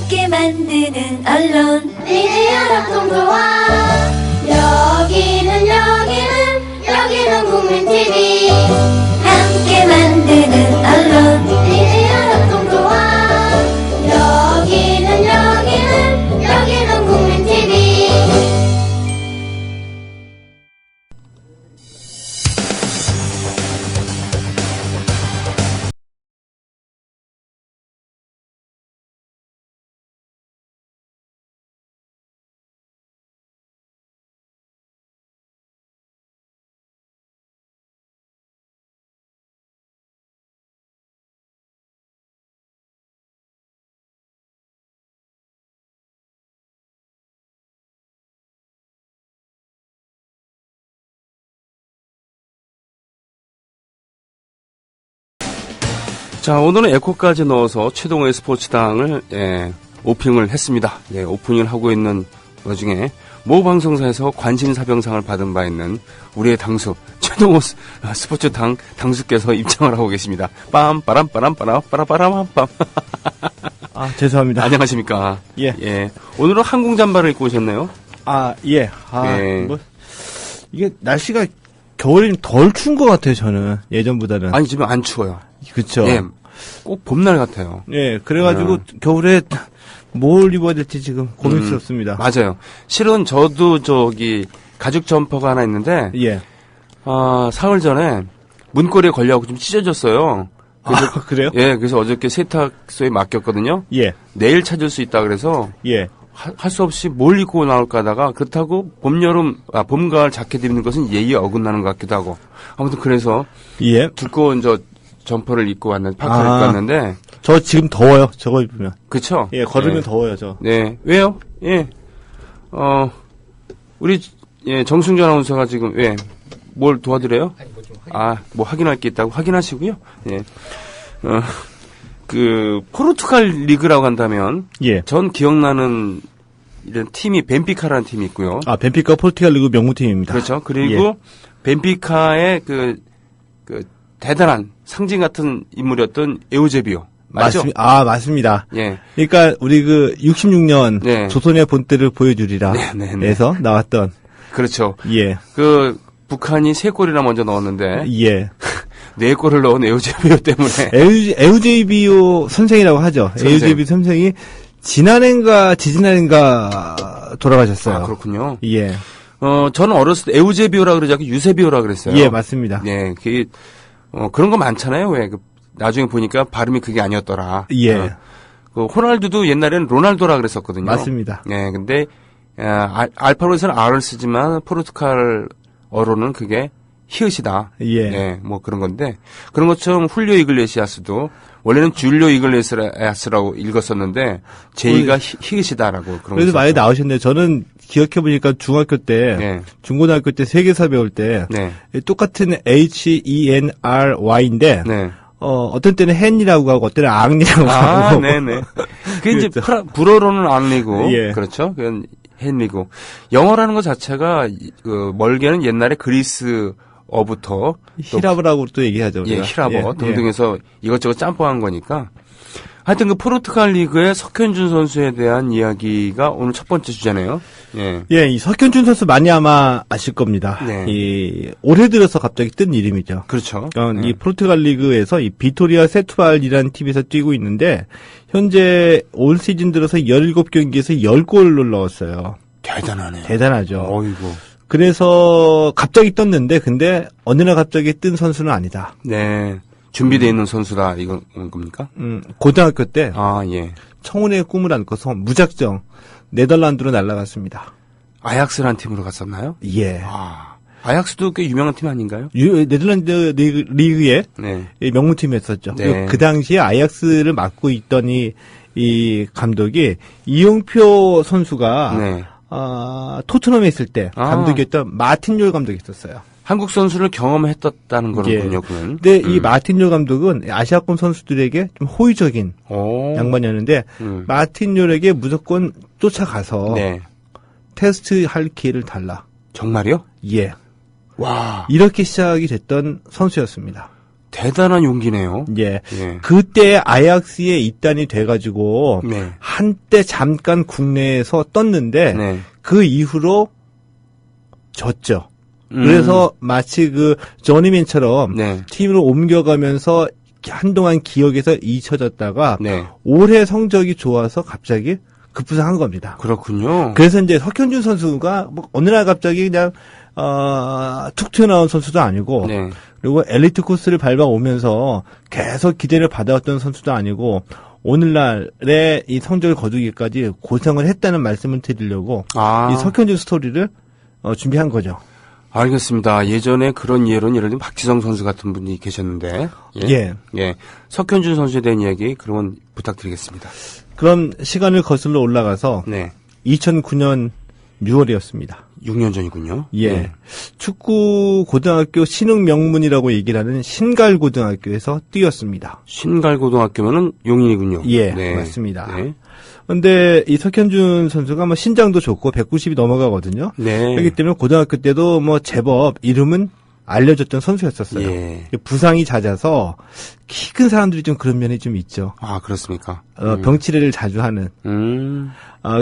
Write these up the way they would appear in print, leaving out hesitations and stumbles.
함께 만드는 언론 미디어 협동조합. 여기는 국민TV. 함께 만드는 언론 미디어 협동조합. 여기는 국민TV. 자, 오늘은 에코까지 넣어서 최동호의 스포츠당을 오프닝을 했습니다. 오프닝을 하고 있는 와중에 모 방송사에서 관심사병상을 받은 바 있는 우리의 당수 최동호 스포츠당 당수께서 입장을 하고 계십니다. 빠람빠람빠람빠람. 아, 죄송합니다. 안녕하십니까? 예. 오늘은 항공 잠바를 입고 오셨네요. 예. 네. 이게 날씨가 겨울이 덜 추운 것 같아요, 저는. 예전보다는. 아니, 지금 안 추워요. 그쵸. 예. 꼭 봄날 같아요. 예, 그래가지고 겨울에 뭘 입어야 될지 지금 고민스럽습니다. 맞아요. 실은 저도 가죽 점퍼가 하나 있는데, 예. 사흘 전에 문고리에 걸려갖고 좀 찢어졌어요. 그래서, 그래요? 예, 그래서 어저께 세탁소에 맡겼거든요. 예. 내일 찾을 수 있다 그래서, 예. 할 수 없이 뭘 입고 나올까 하다가, 그렇다고 봄, 가을 자켓 입는 것은 예의에 어긋나는 것 같기도 하고. 아무튼 그래서, 예. 두꺼운 점퍼를 입고 왔는데, 파카를 입고 왔는데, 저 지금 더워요, 저거 입으면. 그쵸? 예, 걸으면 더워요, 저. 네. 왜요? 예. 우리, 정승준 아나운서가 지금, 뭘 도와드려요? 뭐 확인할 게 있다고 확인하시고요. 예. 포르투갈 리그라고 한다면, 예. 전 기억나는 이런 팀이 벤피카라는 팀이 있고요. 벤피카 포르투갈 리그 명무팀입니다. 그렇죠. 그리고 벤피카의 대단한 상징 같은 인물이었던 에우제비오. 맞죠? 맞습니다. 예. 그러니까 우리 66년 네. 조선의 본때를 보여주리라. 네. 에서 나왔던. 그렇죠. 예. 북한이 3골이나 먼저 넣었는데, 예. 4골을 넣은 에우제비오 때문에. 에우제비오 선생이라고 하죠. 에우제비오 선생이 지지난해인가 돌아가셨어요. 그렇군요. 예. 저는 어렸을 때 에우제비오라 그러지 않고 유세비오라 그랬어요. 예, 맞습니다. 네, 그런 거 많잖아요. 나중에 보니까 발음이 그게 아니었더라. 예. 호날두도 옛날에는 로날도라 그랬었거든요. 맞습니다. 네, 근데, 알파벳에서는 R을 쓰지만, 포르투갈어로는 그게 히읗이다. 예. 네, 뭐 그런 건데, 그런 것처럼 훌리오 이글레시아스도, 원래는 줄리오 이글레시아스라고 읽었었는데, 제이가 히읗이다라고 그런 그래도 거. 많이 나오셨네요. 저는 기억해보니까 중학교 때, 네. 중고등학교 때 세계사 배울 때, 네. 똑같은 HENRY인데, 네. 어떤 때는 헨이라고 하고, 어떤 때는 앙리라고 하고. 네네. 그게 이제 불어로는 앙리고, 예. 그렇죠. 그건 헨리고. 영어라는 것 자체가, 멀게는 옛날에 그리스어부터. 히라브라고 또 얘기하죠. 예, 우리가. 히라버 예, 등등해서 이것저것 짬뽕한 거니까. 하여튼 포르투갈 리그의 석현준 선수에 대한 이야기가 오늘 첫 번째 주제네요. 예. 예, 이 석현준 선수 많이 아마 아실 겁니다. 네. 올해 들어서 갑자기 뜬 이름이죠. 그렇죠. 이 포르투갈 리그에서 이 비토리아 세투알이라는 팀에서 뛰고 있는데 현재 올 시즌 들어서 17경기에서 10골을 넣었어요. 대단하네요. 대단하죠. 어이구. 그래서 갑자기 떴는데 근데 어느 날 갑자기 뜬 선수는 아니다. 네. 준비되어 있는 선수다, 이건 겁니까? 고등학교 때 예. 청운의 꿈을 안고서 무작정 네덜란드로 날아갔습니다. 아약스라는 팀으로 갔었나요? 예. 아약스도 꽤 유명한 팀 아닌가요? 네덜란드 리그의 네. 명문팀이었었죠. 네. 그 당시에 아약스를 맡고 있던 이 감독이 이용표 선수가 네. 토트넘에 있을 때 감독이었던 마틴 롤 감독이 있었어요. 한국 선수를 경험했었다는 거군요, 그는. 근데 이 마틴 롤 감독은 아시아권 선수들에게 좀 호의적인 양반이었는데 마틴 롤에게 무조건 쫓아가서 네. 테스트 할 기회를 달라. 정말요? 예. 와. 이렇게 시작이 됐던 선수였습니다. 대단한 용기네요. 예. 예. 그때 아약스에 입단이 돼가지고 네. 한때 잠깐 국내에서 떴는데 네. 그 이후로 졌죠. 그래서 마치 그 조니맨처럼 네. 팀으로 옮겨가면서 한동안 기억에서 잊혀졌다가 네. 올해 성적이 좋아서 갑자기 급부상한 겁니다. 그렇군요. 그래서 이제 석현준 선수가 뭐 어느 날 갑자기 그냥 툭 튀어나온 선수도 아니고 네. 그리고 엘리트 코스를 밟아오면서 계속 기대를 받아왔던 선수도 아니고 오늘날의 이 성적을 거두기까지 고생을 했다는 말씀을 드리려고 아. 이 석현준 스토리를 준비한 거죠. 알겠습니다. 예전에 그런 예로는 예를 들면 박지성 선수 같은 분이 계셨는데. 예. 예. 석현준 선수에 대한 이야기 그러면 부탁드리겠습니다. 그럼 시간을 거슬러 올라가서 네. 2009년 6월이었습니다. 6년 전이군요. 예. 네. 축구 고등학교 신흥 명문이라고 얘기를 하는 신갈고등학교에서 뛰었습니다. 신갈고등학교면은 용인이군요. 예, 네. 맞습니다. 네. 근데 이 석현준 선수가 뭐 신장도 좋고 190이 넘어가거든요. 네. 그렇기 때문에 고등학교 때도 뭐 제법 이름은 알려졌던 선수였었어요. 예. 부상이 잦아서 키 큰 사람들이 좀 그런 면이 좀 있죠. 아, 그렇습니까? 병치레를 자주 하는.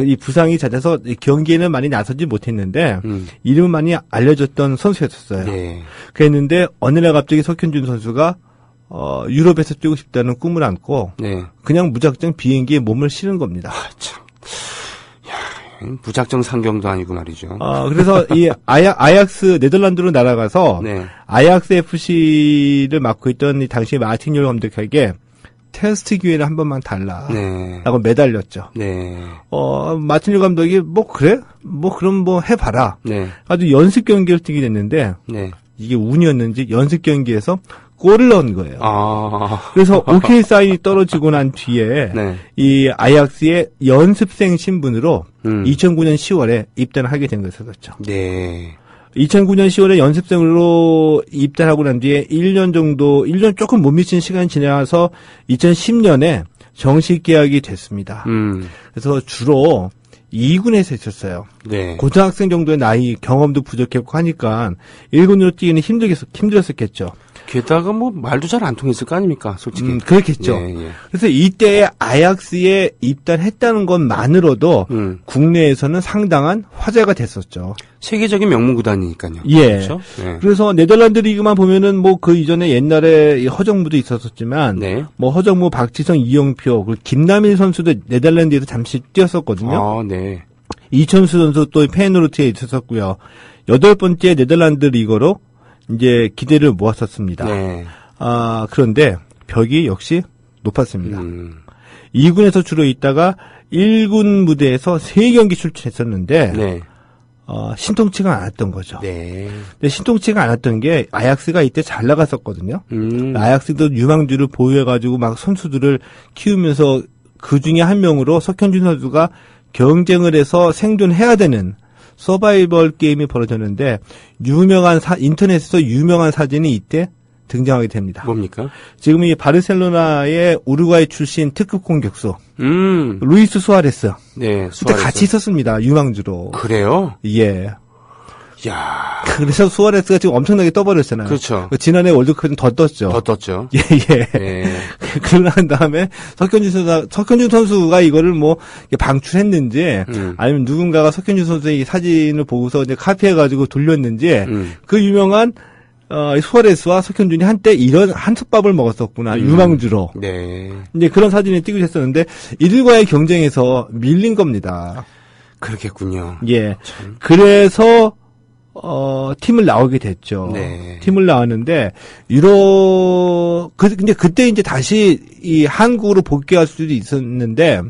이 부상이 잦아서 경기에는 많이 나서지 못했는데 이름은 많이 알려졌던 선수였었어요. 예. 그랬는데 어느 날 갑자기 석현준 선수가 유럽에서 뛰고 싶다는 꿈을 안고 네. 그냥 무작정 비행기에 몸을 실은 겁니다. 참. 야, 무작정 상경도 아니고 말이죠. 그래서 이 아약스 네덜란드로 날아가서 네. 아약스 FC를 맡고 있던 이 당시 마틴 율 감독에게 테스트 기회를 한 번만 달라라고 네. 매달렸죠. 네. 마틴 율 감독이 뭐 그래? 뭐 그럼 뭐 해봐라. 네. 아주 연습 경기를 뛰게 됐는데 네. 이게 운이었는지 연습 경기에서 골을 넣은 거예요. 아. 그래서 오케이 사인이 떨어지고 난 뒤에 네. 이 아약스의 연습생 신분으로 2009년 10월에 입단을 하게 된 것이었죠. 네. 2009년 10월에 연습생으로 입단하고 난 뒤에 1년 조금 못 미친 시간이 지나서 2010년에 정식 계약이 됐습니다. 그래서 주로 2군에서 있었어요. 네. 고등학생 정도의 나이, 경험도 부족했고 하니까 1군으로 뛰기는 힘들었었겠죠. 게다가 뭐 말도 잘 안 통했을 거 아닙니까, 솔직히. 그렇겠죠. 예, 예. 그래서 이때 아약스에 입단했다는 것만으로도 국내에서는 상당한 화제가 됐었죠. 세계적인 명문 구단이니까요. 예. 그렇죠? 예. 그래서 네덜란드 리그만 보면은 뭐 그 이전에 옛날에 이 허정무도 있었었지만 네. 뭐 허정무, 박지성, 이영표, 그리고 김남일 선수도 네덜란드에서 잠시 뛰었었거든요. 아, 네. 이천수 선수 또 페이노르트에 있었었고요. 8번째 네덜란드 리거로 이제 기대를 모았었습니다. 네. 그런데 벽이 역시 높았습니다. 2군에서 주로 있다가 1군 무대에서 3경기 출전했었는데 네. 신통치가 않았던 거죠. 네. 근데 신통치가 않았던 게 아약스가 이때 잘 나갔었거든요. 아약스도 유망주를 보유해가지고 막 선수들을 키우면서 그 중에 한 명으로 석현준 선수가 경쟁을 해서 생존해야 되는 서바이벌 게임이 벌어졌는데 인터넷에서 유명한 사진이 이때 등장하게 됩니다. 뭡니까? 지금 이 바르셀로나의 우루과이 출신 특급 공격수 루이스 수아레스. 네. 그때 같이 있었습니다. 유망주로. 그래요? 예. 야. 그래서 수아레스가 지금 엄청나게 떠버렸잖아요. 그렇죠. 지난해 월드컵은 더 떴죠. 더 떴죠. 예. 네. 그러고 난 다음에 석현준 선수가 이거를 뭐 방출했는지 아니면 누군가가 석현준 선수의 이 사진을 보고서 이제 카피해가지고 돌렸는지 그 유명한 수아레스와 석현준이 한때 이런 한솥밥을 먹었었구나. 유망주로. 네. 이제 그런 사진이 띄고 있었는데 이들과의 경쟁에서 밀린 겁니다. 그렇겠군요. 예. 그래서 팀을 나오게 됐죠. 네. 팀을 나왔는데 근데 그때 이제 다시 이 한국으로 복귀할 수도 있었는데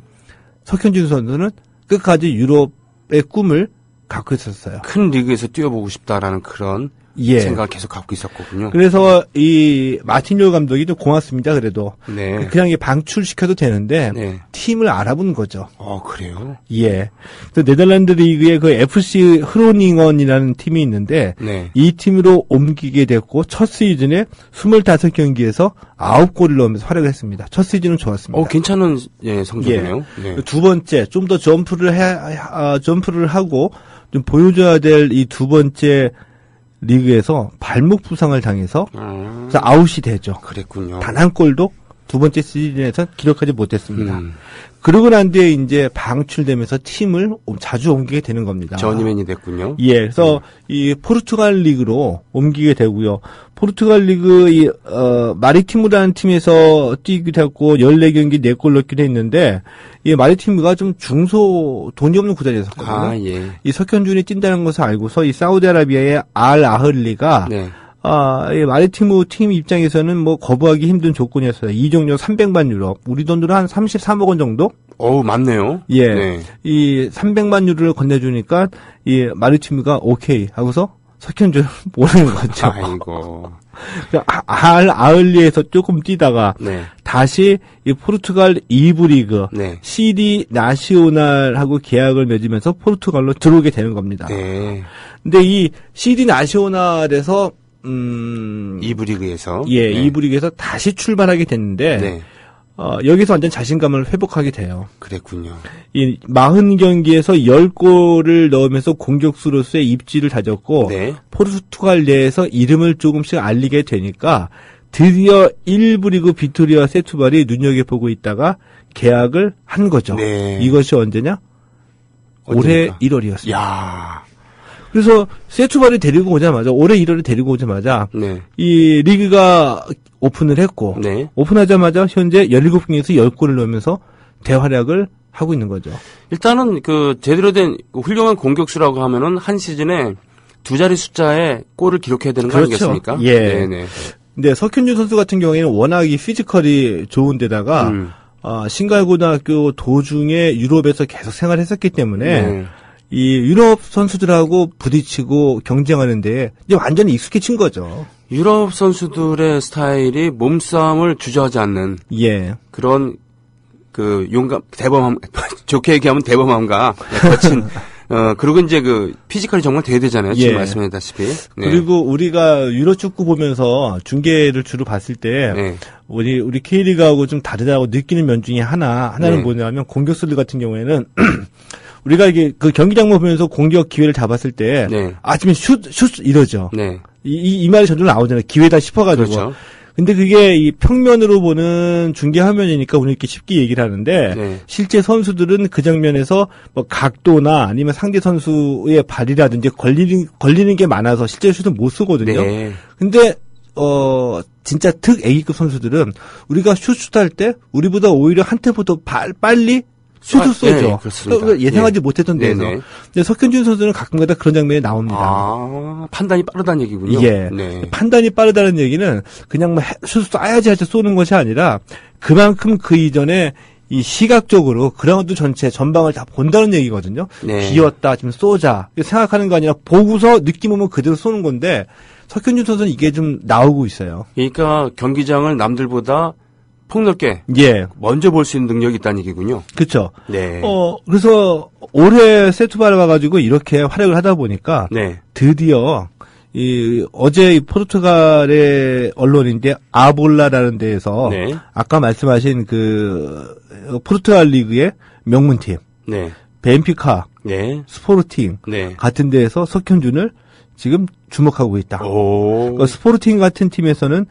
석현준 선수는 끝까지 유럽의 꿈을 갖고 있었어요. 큰 리그에서 뛰어보고 싶다라는 그런 예. 생각을 계속 갖고 있었거든요. 그래서 이 마틴 율 감독이 좀 고맙습니다. 그래도 네. 그냥 방출시켜도 되는데 네. 팀을 알아본 거죠. 그래요? 예. 그 네덜란드 리그에 그 FC 흐로닝언이라는 팀이 있는데 네. 이 팀으로 옮기게 됐고 첫 시즌에 25경기에서 9골을 넣으면서 활약을 했습니다. 첫 시즌은 좋았습니다. 괜찮은 성적이네요. 예. 두 번째 좀 더 점프를 하고 좀 보여줘야 될 이 두 번째 리그에서 발목 부상을 당해서 그래서 아웃이 되죠. 그랬군요. 단 한 골도 두 번째 시즌에서 기록하지 못했습니다. 그러고 난 뒤에 이제 방출되면서 팀을 자주 옮기게 되는 겁니다. 저니맨이 됐군요. 예, 그래서 이 포르투갈 리그로 옮기게 되고요. 포르투갈 리그 마리티무라는 팀에서 뛰기도 했고 14경기 4골 넣기도 했는데 이 마리티무가 좀 돈이 없는 구단이었거든요. 아, 예. 이 석현준이 뛴다는 것을 알고서 이 사우디아라비아의 알 아흘리가 네. 이 마리티무 팀 입장에서는 뭐 거부하기 힘든 조건이었어요. 이적료 300만 유로. 우리 돈으로 한 33억 원 정도? 어우, 많네요. 예. 네. 이 300만 유로를 건네주니까 이 마리티무가 오케이 하고서 석현준을 보내는 거죠. 아이고. 알 아흘리에서 조금 뛰다가 네. 다시 이 포르투갈 2부 리그 네. CD 나시오날하고 계약을 맺으면서 포르투갈로 들어오게 되는 겁니다. 네. 근데 이 CD 나시오날에서 2부 리그에서. 예, 네. 2부 리그에서 다시 출발하게 됐는데 네. 여기서 완전 자신감을 회복하게 돼요. 그랬군요. 이 40경기에서 10골을 넣으면서 공격수로서의 입지를 다졌고 네. 포르투갈 내에서 이름을 조금씩 알리게 되니까 드디어 1부 리그 비토리아 세투발이 눈여겨보고 있다가 계약을 한 거죠. 네. 이것이 언제냐? 올해 언제입니까? 1월이었어요. 야. 그래서 세투발이 데리고 오자마자 올해 1월에 데리고 오자마자 네. 이 리그가 오픈을 했고 네. 오픈하자마자 현재 17경기에서 10골을 넣으면서 대활약을 하고 있는 거죠. 일단은 제대로 된 훌륭한 공격수라고 하면은 한 시즌에 두 자리 숫자의 골을 기록해야 되는 거 그렇죠. 아니겠습니까? 예. 네네. 근데 석현준 선수 같은 경우에는 워낙 이 피지컬이 좋은데다가 신갈고등학교 도중에 유럽에서 계속 생활했었기 때문에 네. 이 유럽 선수들하고 부딪히고 경쟁하는데 이제 완전히 익숙해진 거죠. 유럽 선수들의 스타일이 몸싸움을 주저하지 않는 예. 그런 용감 대범함 좋게 얘기하면 대범함과 거친 그리고 이제 피지컬이 정말 대대잖아요. 지금 예. 말씀하셨다시피. 네. 그리고 우리가 유로 축구 보면서 중계를 주로 봤을 때 네. 우리 K리그하고 좀 다르다고 느끼는 면 중에 하나는 네. 뭐냐면 공격수들 같은 경우에는 우리가 이게 그 경기장만 보면서 공격 기회를 잡았을 때 네. 아침에 슛 이러죠. 네. 이 말이 저절로 나오잖아요. 기회다 싶어가지고. 그렇죠. 근데 그게 이 평면으로 보는 중계 화면이니까 우리 이렇게 쉽게 얘기를 하는데 네. 실제 선수들은 그 장면에서 뭐 각도나 아니면 상대 선수의 발이라든지 걸리는 게 많아서 실제 슛은 못 쏘거든요. 네. 근데 진짜 특 A급 선수들은 우리가 슛할 때 우리보다 오히려 한 템포 더 빨리 슛을 쏘죠. 네, 그렇습니다. 예상하지 네. 못했던 데서. 네네. 근데 석현준 선수는 가끔가다 그런 장면이 나옵니다. 아, 판단이 빠르다는 얘기군요. 예. 네. 판단이 빠르다는 얘기는 그냥 뭐 슛 쏴야지 할때 쏘는 것이 아니라 그만큼 그 이전에 이 시각적으로 그라운드 전체 전방을 다 본다는 얘기거든요. 네. 비었다 지금 쏘자 이렇게 생각하는 거 아니라 보고서 느낌 오면 그대로 쏘는 건데 석현준 선수는 이게 좀 나오고 있어요. 그러니까 경기장을 남들보다 폭넓게 예, 먼저 볼 수 있는 능력이 있다는 얘기군요. 그렇죠. 네. 그래서 올해 세투바를 와가지고 이렇게 활약을 하다 보니까 네. 드디어 어제 이 포르투갈의 언론인데 아볼라라는 데에서 네. 아까 말씀하신 포르투갈 리그의 명문팀 네. 벤피카, 네. 스포르팅 네. 같은 데에서 석현준을 지금 주목하고 있다. 오. 그러니까 스포르팅 같은 팀에서는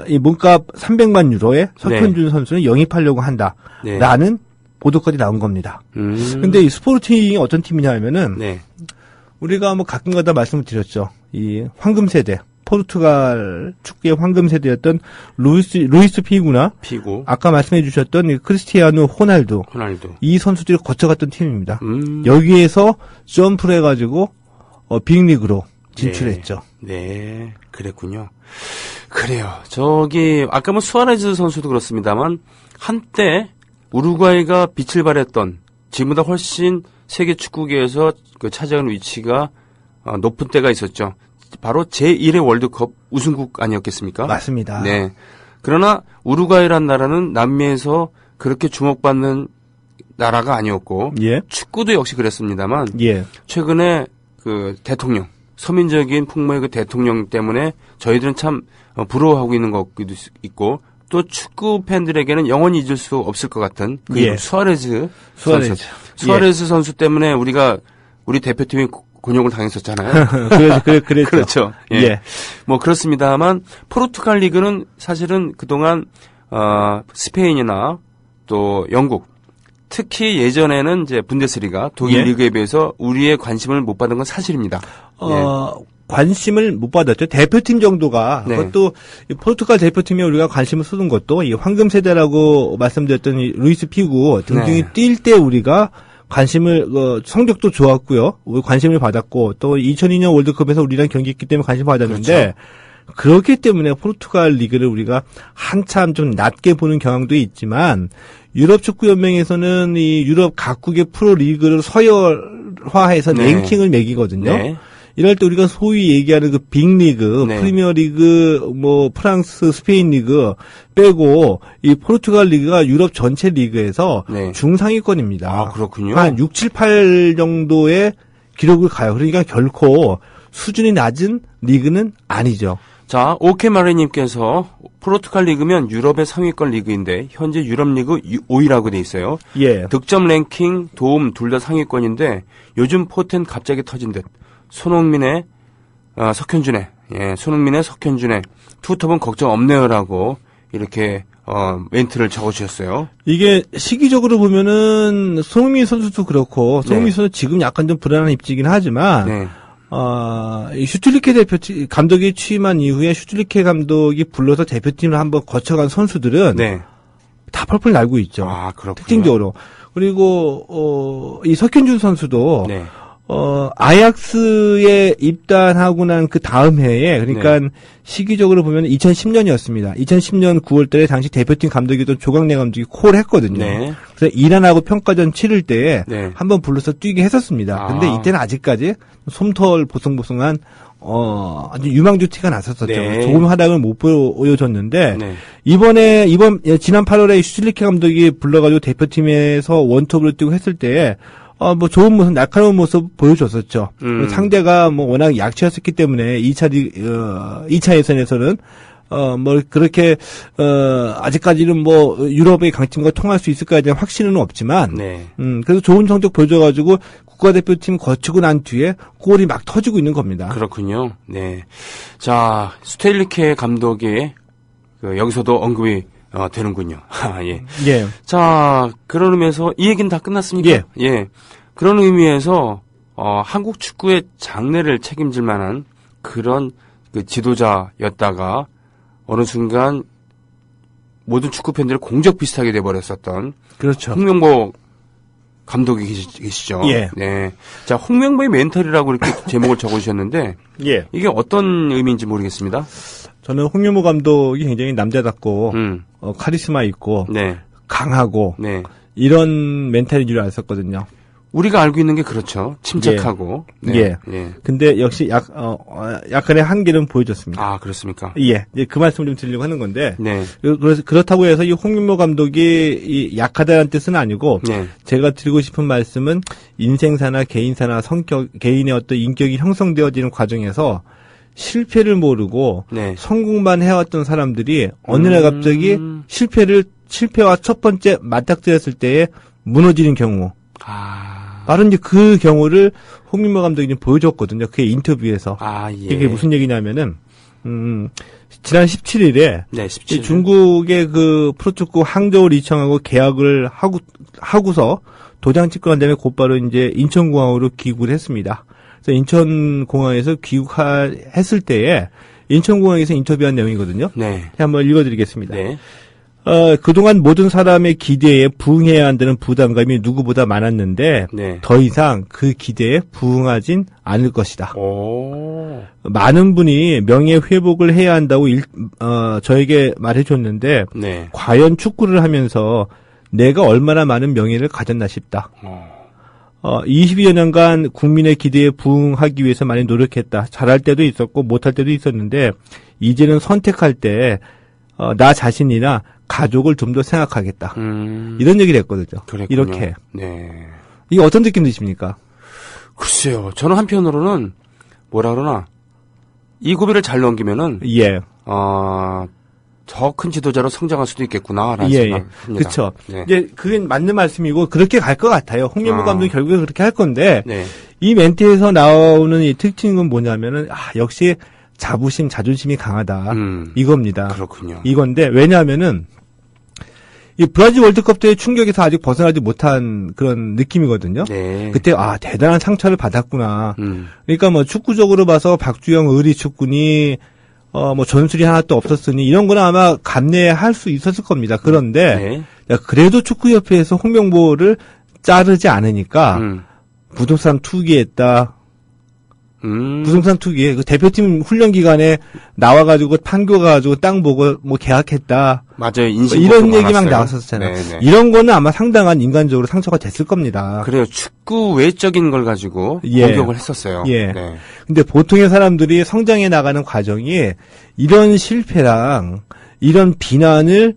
이 몸값 300만 유로에 석현준 선수는 영입하려고 한다라는 보도까지 나온 겁니다. 근데 이 스포르팅이 어떤 팀이냐 하면은 네. 우리가 뭐 가끔가다 말씀을 드렸죠. 이 황금 세대, 포르투갈 축구의 황금 세대였던 루이스 피구나 피고. 아까 말씀해 주셨던 이 크리스티아누 호날두. 이 선수들이 거쳐갔던 팀입니다. 여기에서 점프를 해가지고 빅리그로 진출했죠. 네, 그랬군요. 그래요. 아까 뭐 수아레즈 선수도 그렇습니다만 한때 우루과이가 빛을 발했던 지금보다 훨씬 세계 축구계에서 차지하는 위치가 높은 때가 있었죠. 바로 제1회 월드컵 우승국 아니었겠습니까? 맞습니다. 네. 그러나 우루과이란 나라는 남미에서 그렇게 주목받는 나라가 아니었고 예. 축구도 역시 그랬습니다만 예. 최근에 대통령, 서민적인 풍모의 대통령 때문에 저희들은 참 부러워하고 있는 것도 있고 또 축구 팬들에게는 영원히 잊을 수 없을 것 같은 예. 수아레즈 선수 때문에 우리 대표팀이 곤욕을 당했었잖아요. 그랬죠. 그렇죠. 예. 뭐 그렇습니다만 포르투갈 리그는 사실은 그동안 스페인이나 또 영국 특히 예전에는 이제 분데스리가 독일 리그에 비해서 우리의 관심을 못 받은 건 사실입니다. 관심을 못 받았죠. 대표팀 정도가 그것도 포르투갈 대표팀에 우리가 관심을 쏟은 것도 이 황금 세대라고 말씀드렸던 이 루이스 피구 등등이 뛸 때 우리가 관심을 성적도 좋았고요. 관심을 받았고 또 2002년 월드컵에서 우리랑 경기했기 때문에 관심을 받았는데 그렇죠. 그렇기 때문에 포르투갈 리그를 우리가 한참 좀 낮게 보는 경향도 있지만 유럽 축구 연맹에서는 이 유럽 각국의 프로 리그를 서열화해서 랭킹을 매기거든요. 네. 이럴 때 우리가 소위 얘기하는 그 빅리그, 프리미어 리그, 뭐 프랑스, 스페인 리그 빼고 이 포르투갈 리그가 유럽 전체 리그에서 중상위권입니다. 아, 그렇군요. 한 6, 7, 8 정도의 기록을 가요. 그러니까 결코 수준이 낮은 리그는 아니죠. 자, 오케마리님께서 포르투갈 리그면 유럽의 상위권 리그인데 현재 유럽 리그 5위라고 돼 있어요. 득점 랭킹, 도움 둘 다 상위권인데 요즘 포텐 갑자기 터진 듯. 손흥민의 석현준의 투톱은 걱정 없네요라고 이렇게 멘트를 적어주셨어요. 이게 시기적으로 보면은 손흥민 선수도 그렇고 손흥민 선수 지금 약간 좀 불안한 입지긴 하지만 이 슈틸리케 감독이 취임한 이후에 슈틸리케 감독이 불러서 대표팀을 한번 거쳐간 선수들은 다 펄펄 날고 있죠. 아, 그렇군요. 특징적으로. 그리고 이 석현준 선수도 아약스에 입단하고 난 그 다음 해에, 그러니까 시기적으로 보면 2010년이었습니다. 2010년 9월 달에 당시 대표팀 감독이던 조강래 감독이 콜을 했거든요. 그래서 이란하고 평가전 치를 때에 한번 불러서 뛰게 했었습니다. 근데 이때는 아직까지 솜털 보송보송한, 아주 유망주 티가 났었었죠. 좋은 활약을 못 보여줬는데, 지난 8월에 슈틸리케 감독이 불러가지고 대표팀에서 원톱으로 뛰고 했을 때에, 뭐 좋은 모습, 날카로운 모습 보여줬었죠. 상대가 뭐 워낙 약체였었기 때문에 2차 예선에서는 뭐 그렇게 아직까지는 뭐 유럽의 강팀과 통할 수 있을까에 대한 확신은 없지만 그래서 좋은 성적 보여줘가지고 국가대표팀 거치고 난 뒤에 골이 막 터지고 있는 겁니다. 그렇군요. 네. 자, 슈틸리케 감독이 여기서도 언급이 되는군요. 자, 그런 의미에서 이 얘기는 다 끝났습니까? 그런 의미에서 한국 축구의 장래를 책임질 만한 그런 그 지도자였다가 어느 순간 모든 축구 팬들을 공적 비슷하게 돼 버렸었던 홍명보 감독이 계시죠. 자, 홍명보의 멘털이라고 이렇게 제목을 적어주셨는데 이게 어떤 의미인지 모르겠습니다. 저는 홍명보 감독이 굉장히 남자답고 카리스마 있고 강하고 이런 멘탈인 줄 알았었거든요. 우리가 알고 있는 게 그렇죠. 침착하고. 근데 역시 약간의 한계는 보여줬습니다. 아, 그렇습니까? 이제 그 말씀 좀 드리려고 하는 건데. 그래서 그렇다고 해서 이 홍명보 감독이 이 약하다는 뜻은 아니고 제가 드리고 싶은 말씀은 인생사나 개인사나 개인의 어떤 인격이 형성되어지는 과정에서 실패를 모르고 성공만 해왔던 사람들이 어느 날 갑자기 실패와 첫 번째 맞닥뜨렸을 때에 무너지는 경우. 바로 이제 그 경우를 홍명보 감독이 좀 보여줬거든요. 그 인터뷰에서. 이게 무슨 얘기냐면은 지난 17일에 중국의 그 프로축구 항저우 리청하고 계약을 하고서 도장 찍고 난 다음에 곧바로 이제 인천공항으로 귀국을 했습니다. 그래서 인천공항에서 귀국했을 때에 인천공항에서 인터뷰한 내용이거든요. 한번 읽어드리겠습니다. 그동안 모든 사람의 기대에 부응해야 한다는 부담감이 누구보다 많았는데 더 이상 그 기대에 부응하진 않을 것이다. 많은 분이 명예회복을 해야 한다고 저에게 말해줬는데 과연 축구를 하면서 내가 얼마나 많은 명예를 가졌나 싶다. 22여 년간 국민의 기대에 부응하기 위해서 많이 노력했다. 잘할 때도 있었고 못할 때도 있었는데 이제는 선택할 때 나 자신이나 가족을 좀 더 생각하겠다. 이런 얘기를 했거든요. 그랬군요. 이렇게. 이게 어떤 느낌 드십니까? 글쎄요. 저는 한편으로는 뭐라 그러나 이 고비를 잘 넘기면은 더 큰 지도자로 성장할 수도 있겠구나라는 생각합니다. 그렇죠. 이제 그게 맞는 말씀이고 그렇게 갈 것 같아요. 홍명보 감독이 결국에 그렇게 할 건데 이 멘트에서 나오는 이 특징은 뭐냐면은 역시 자부심, 자존심이 강하다. 이겁니다. 그렇군요. 이건데 왜냐하면은 이 브라질 월드컵 때의 충격에서 아직 벗어나지 못한 그런 느낌이거든요. 네. 그때 대단한 상처를 받았구나. 그러니까 뭐 축구적으로 봐서 박주영 의리 축구니 뭐 전술이 하나도 없었으니 이런 거는 아마 감내할 수 있었을 겁니다. 그런데 그래도 축구협회에서 홍명보를 자르지 않으니까 부동산 투기했다. 부동산 투기. 그 대표팀 훈련 기간에 나와가지고 판교가가지고 땅 보고 뭐 계약했다. 맞아요. 인식 이런 얘기 막 나왔었잖아요. 네네. 이런 거는 아마 상당한 인간적으로 상처가 됐을 겁니다. 그래요. 축구 외적인 걸 가지고 공격을 했었어요. 예. 네. 근데 보통의 사람들이 성장해 나가는 과정이 이런 실패랑 이런 비난을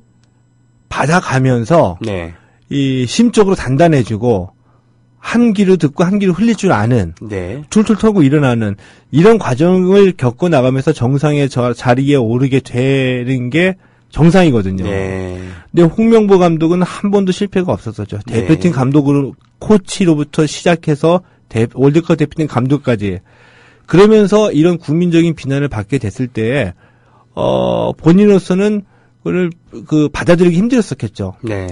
받아가면서 네. 이 심적으로 단단해지고 한 귀로 듣고 한 귀로 흘릴 줄 아는 네. 툴툴 털고 일어나는 이런 과정을 겪고 나가면서 정상의 자리에 오르게 되는 게 정상이거든요. 네. 근데 홍명보 감독은 한 번도 실패가 없었었죠. 대표팀 감독으로 코치로부터 시작해서 월드컵 대표팀 감독까지. 그러면서 이런 국민적인 비난을 받게 됐을 때 본인으로서는 그걸 받아들이기 힘들었었겠죠. 네.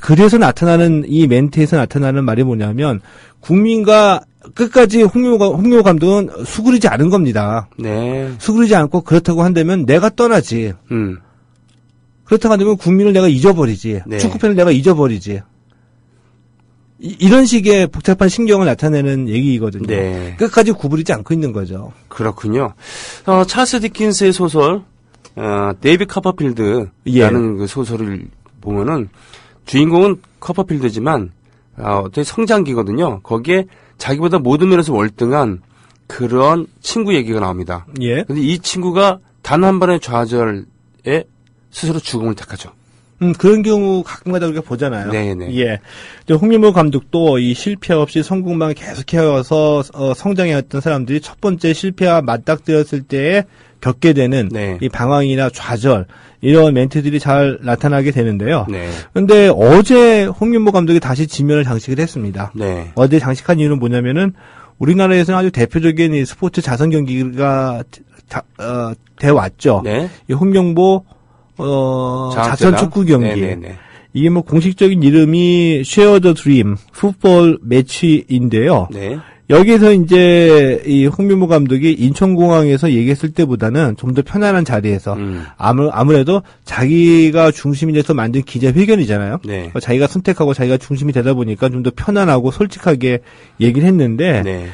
그래서 나타나는 이 멘트에서 나타나는 말이 뭐냐면 국민과 끝까지 홍명보 감독은 수그리지 않은 겁니다. 네. 수그리지 않고 그렇다고 한다면 내가 떠나지. 그렇다고 한다면 국민을 내가 잊어버리지. 네. 축구팬을 내가 잊어버리지. 이런 식의 복잡한 신경을 나타내는 얘기이거든요. 네. 끝까지 구부리지 않고 있는 거죠. 그렇군요. 찰스 디킨스의 소설 데이비 커퍼필드라는 그 소설을 보면은 주인공은 커퍼필드지만 되게 성장기거든요. 거기에 자기보다 모든 면에서 월등한 그런 친구 얘기가 나옵니다. 예. 근데 이 친구가 단 한 번의 좌절에 스스로 죽음을 택하죠. 그런 경우 가끔가다 우리가 보잖아요. 네네. 예. 홍명보 감독도 이 실패 없이 성공만 계속해와서 성장해왔던 사람들이 첫 번째 실패와 맞닥뜨렸을 때에 겪게 되는 이 방황이나 좌절 이런 멘트들이 잘 나타나게 되는데요. 그런데 어제 홍명보 감독이 다시 지면을 장식을 했습니다. 어제 장식한 이유는 뭐냐면은 우리나라에서는 아주 대표적인 이 스포츠 자선 경기가 돼 왔죠. 이 홍명보 자선 축구 경기. 이게 뭐 공식적인 이름이 Share the Dream 풋볼 매치인데요. 여기서 이제 이 홍명보 감독이 인천공항에서 얘기했을 때보다는 좀 더 편안한 자리에서 아무래도 자기가 중심이 돼서 만든 기자회견이잖아요. 자기가 선택하고 자기가 중심이 되다 보니까 좀 더 편안하고 솔직하게 얘기를 했는데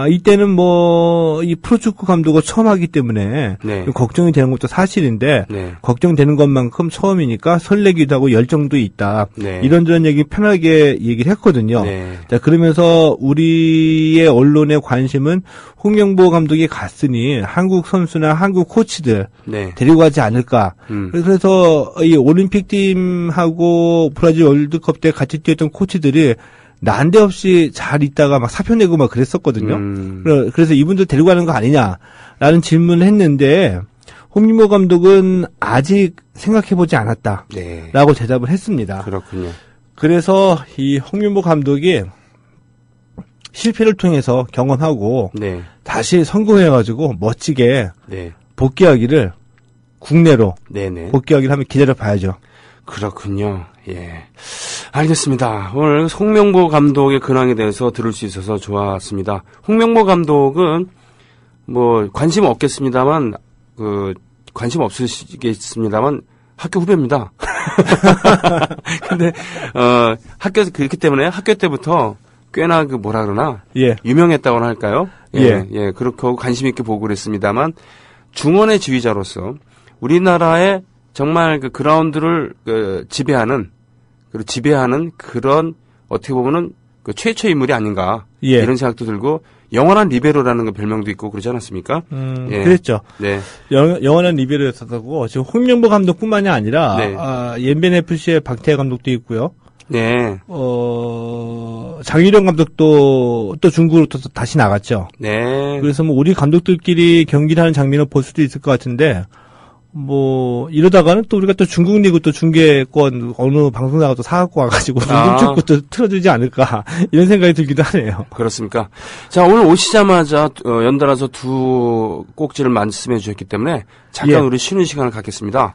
이때는 뭐 이 프로축구 감독을 처음 하기 때문에 좀 걱정이 되는 것도 사실인데 걱정되는 것만큼 처음이니까 설레기도 하고 열정도 있다. 이런저런 얘기 편하게 얘기를 했거든요. 자, 그러면서 우리의 언론의 관심은 홍명보 감독이 갔으니 한국 선수나 한국 코치들 데리고 가지 않을까. 그래서 이 올림픽 팀하고 브라질 월드컵 때 같이 뛰었던 코치들이 난데없이 잘 있다가 막 사표 내고 막 그랬었거든요. 그래서 이분들 데리고 가는 거 아니냐라는 질문을 했는데 홍명보 감독은 아직 생각해보지 않았다. 라고 대답을 했습니다. 그렇군요. 그래서 이 홍명보 감독이 실패를 통해서 경험하고 다시 성공해가지고 멋지게 복귀하기를 국내로 복귀하기를 하면 기다려봐야죠. 그렇군요. 예. 알겠습니다. 오늘 홍명보 감독의 근황에 대해서 들을 수 있어서 좋았습니다. 홍명보 감독은 뭐 관심 없겠습니다만 관심 없으시겠습니다만 학교 후배입니다. 근데 그렇기 때문에 학교 때부터 꽤나 뭐라 그러나 유명했다고나 할까요? 그렇게 하고 관심 있게 보고 그랬습니다만 중원의 지휘자로서 우리나라의 정말 그 그라운드를 지배하는 그런 어떻게 보면은 그 최초의 인물이 아닌가 이런 생각도 들고 영원한 리베로라는 그 별명도 있고 그러지 않았습니까? 그랬죠. 영원한 리베로였었고 지금 홍명보 감독뿐만이 아니라 옌벤 FC의 박태하 감독도 있고요. 장유령 감독도 또 중국으로 또 다시 나갔죠. 그래서 뭐 우리 감독들끼리 경기를 하는 장면을 볼 수도 있을 것 같은데 뭐 이러다가는 또 우리가 또 중국 리그 또 중계권 어느 방송사가 또 사갖고 와가지고 중국 축구 또 틀어주지 않을까 이런 생각이 들기도 하네요. 그렇습니까? 자, 오늘 오시자마자 연달아서 두 꼭지를 말씀해 주셨기 때문에 잠깐 예. 우리 쉬는 시간을 갖겠습니다.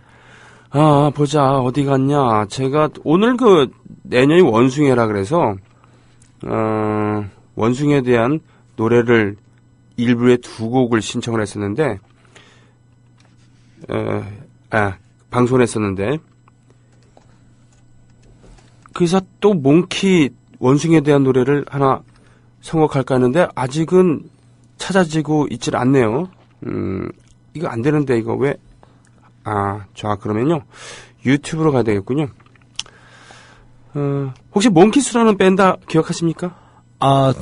아, 보자. 어디 갔냐. 제가 오늘 내년이 원숭이라 그래서 원숭이에 대한 노래를 일부에 두 곡을 신청을 했었는데 방송을 했었는데 그래서 또 몽키 원숭이에 대한 노래를 하나 선곡할까 하는데 아직은 찾아지고 있질 않네요. 이거 안 되는데 이거 왜? 자 그러면요 유튜브로 가야 되겠군요. 혹시 몽키스라는 밴드 기억하십니까?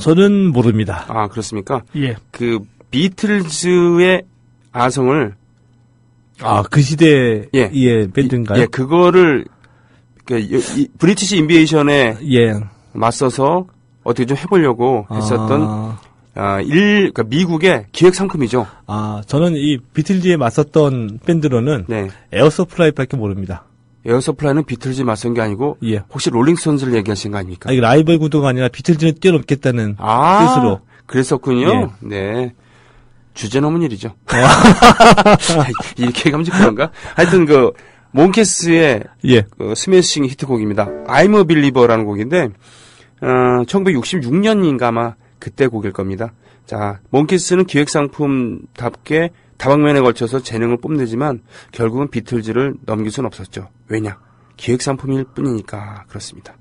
저는 모릅니다. 그렇습니까? 예. 그 비틀즈의 아성을 그 시대 예 밴드인가요? 예, 그거를 브리티시 인베이션에 예. 맞서서 어떻게 좀 해보려고 했었던 그러니까 미국의 기획 상품이죠. 저는 이 비틀즈에 맞섰던 밴드로는 네. 에어서플라이밖에 모릅니다. 에어서플라이는 비틀즈 맞선 게 아니고 예. 혹시 롤링스톤즈를 얘기하신 거 아닙니까? 이게 라이벌 구도가 아니라 비틀즈는 뛰어넘겠다는 뜻으로. 그랬었군요. 네. 주제 넘은 일이죠. 이렇게 가면 좀 그런가? 하여튼 몽키스의 예. 스매싱 히트곡입니다. I'm a Believer라는 곡인데 1966년인가 아마 그때 곡일 겁니다. 자, 몽키스는 기획상품답게 다방면에 걸쳐서 재능을 뽐내지만 결국은 비틀즈를 넘길 수는 없었죠. 왜냐? 기획상품일 뿐이니까 그렇습니다.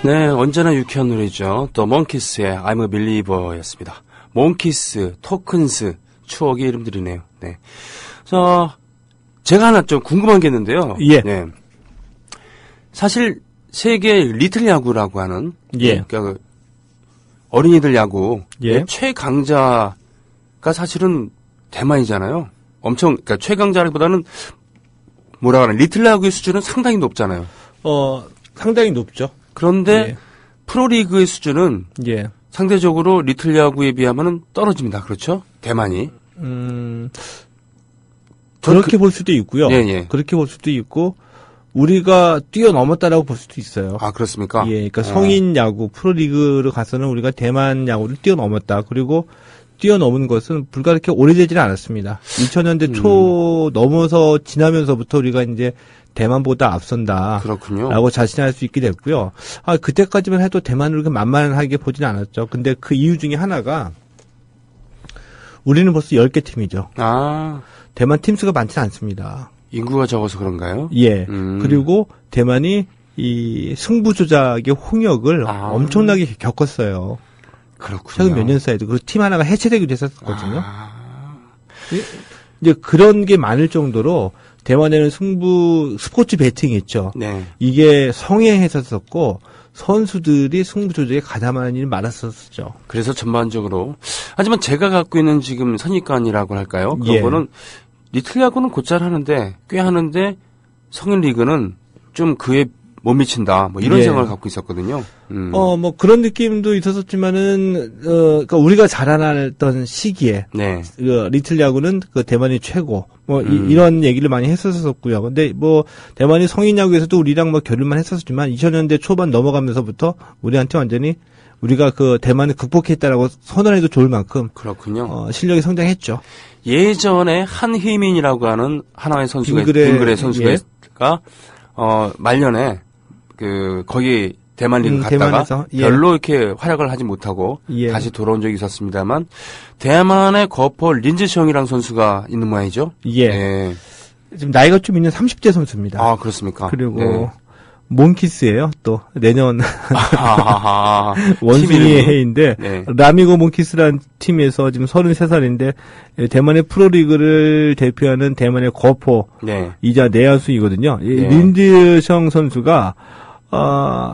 네, 언제나 유쾌한 노래죠. 더 몽키스의 I'm a Believer였습니다. 몽키스, 토큰스, 추억의 이름들이네요. 네. 자, 제가 하나 좀 궁금한 게 있는데요. 예. 네. 사실 세계 리틀 야구라고 하는 예. 그러니까 어린이들 야구 예. 최강자가 사실은 대만이잖아요. 그러니까 최강자보다는 뭐라 그러나 리틀 야구의 수준은 상당히 높잖아요. 상당히 높죠. 그런데 예. 프로리그의 수준은 예. 상대적으로 리틀 야구에 비하면 떨어집니다. 그렇죠? 대만이. 그렇게 볼 수도 있고요. 예, 예. 그렇게 볼 수도 있고 우리가 뛰어넘었다라고 볼 수도 있어요. 그렇습니까? 예, 그러니까 성인 야구 프로리그를 가서는 우리가 대만 야구를 뛰어넘었다. 그리고 뛰어넘은 것은 불과 그렇게 오래되지는 않았습니다. 2000년대 초 넘어서 지나면서부터 우리가 이제 대만보다 앞선다. 그렇군요. 라고 자신할 수 있게 됐고요. 그때까지만 해도 대만을 그렇게 만만하게 보진 않았죠. 근데 그 이유 중에 하나가 우리는 벌써 10개 팀이죠. 대만 팀수가 많지는 않습니다. 인구가 적어서 그런가요? 예. 그리고 대만이 이 승부 조작의 홍역을 엄청나게 겪었어요. 그렇군요. 최근 몇 년 사이도. 그리고 팀 하나가 해체되기도 했었거든요. 이제 그런 게 많을 정도로 대만에는 스포츠 베팅이 있죠. 네. 이게 성행했었고 선수들이 승부 조작에 가담하는 일이 많았었죠. 그래서 전반적으로 하지만 제가 갖고 있는 지금 선입관이라고 할까요? 그거는 리틀 야구는 곧잘 하는데 꽤 하는데 성인 리그는 좀 그에 못 미친다. 뭐 이런 생각을 갖고 있었거든요. 뭐 그런 느낌도 있었지만은 그러니까 우리가 자라났던 시기에 네. 리틀 야구는 대만이 최고. 뭐 이런 얘기를 많이 했었었고요. 근데 뭐 대만이 성인 야구에서도 우리랑 뭐 교류만 했었지만 2000년대 초반 넘어가면서부터 우리한테 완전히 우리가 대만을 극복했다라고 선언해도 좋을 만큼 그렇군요. 실력이 성장했죠. 예전에 한휘민이라고 하는 하나의 선수가 빙그레 선수가 예. 말년에 거기 대만 리그 갔다가 대만에서, 별로 이렇게 활약을 하지 못하고 다시 돌아온 적이 있었습니다만 대만의 거포 린즈시형이라는 선수가 있는 모양이죠. 예. 지금 나이가 좀 있는 30대 선수입니다. 그렇습니까? 그리고 몬키스예요. 또 내년 아하하. 원숭이의 팀 이름이? 해인데 네. 라미고 몬키스라는 팀에서 지금 33살인데 대만의 프로리그를 대표하는 대만의 거포 네. 이자 내야수이거든요. 이 네. 린즈성 선수가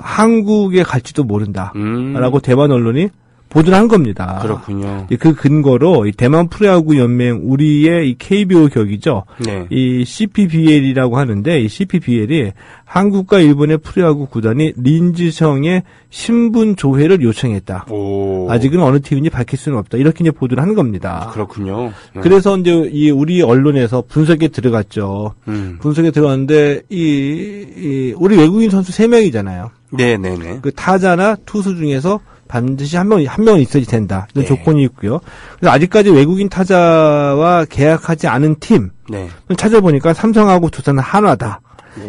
한국에 갈지도 모른다라고 대만 언론이 보도를 한 겁니다. 그렇군요. 그 근거로 이 대만 프로야구 연맹 우리의 이 KBO 격이죠. 네. 이 CPBL이라고 하는데 이 CPBL이 한국과 일본의 프로야구 구단이 린즈성의 신분 조회를 요청했다. 오. 아직은 어느 팀인지 밝힐 수는 없다. 이렇게 이제 보도를 하는 겁니다. 그렇군요. 그래서 이제 이 우리 언론에서 분석에 들어갔죠. 분석에 들어갔는데 우리 외국인 선수 3명이잖아요. 네네네. 그 타자나 투수 중에서 반드시 한 명은 있어야 된다. 이런 네. 조건이 있고요. 그래서 아직까지 외국인 타자와 계약하지 않은 팀 네. 찾아보니까 삼성하고 두산은 한화다.